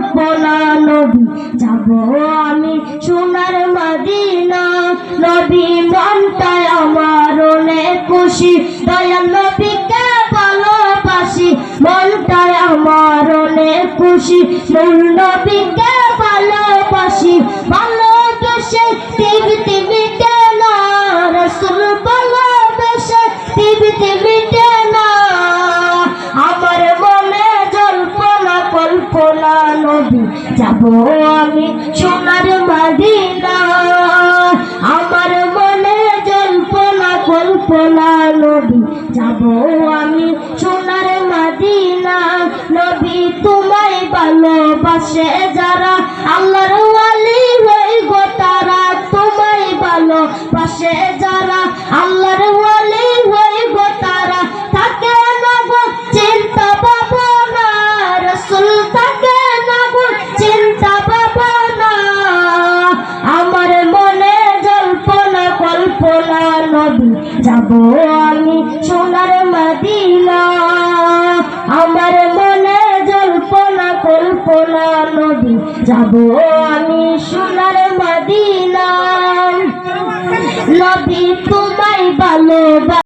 কল্পনা নবী যাব আমি সোনার মদিনা। নবী মনটায় আমার অনেক খুশি, দয়াল নবীকে ভালোবাসি। মনটায় আমার অনেক খুশি, নূর নবীকে ভালোবাসি। ভালোবেসে টিভিতে মিটে না, রাসূল ভালোবেসে টিভিতে মিটে না। আমার মনে জল্পনা কল্পনা নবী যাব আমি সোনার মদিনা। আমার মনে জল্পনা কল্পনা নবী যাব আমি সোনার মদিনা। নবী তোমায় ভালোবাসে যারা, আল্লাহর ওয়ালি হই গো তারা। তোমায় ভালোবাসে যারা, আল্লাহর ওয়ালি হই গো তারা। থাকে না গো চিন্তা ভাবনা, রাসূল থাকে না গো চিন্তা ভাবনা। আমার মনে জল্পনা কল্পনা নবী যাব আমি সোনার মদিনা। আমার মনে জল্পনা কল্পনা নবী যাব আমি সোনার মদিনা। নবী তোমায় ভালোবাসি।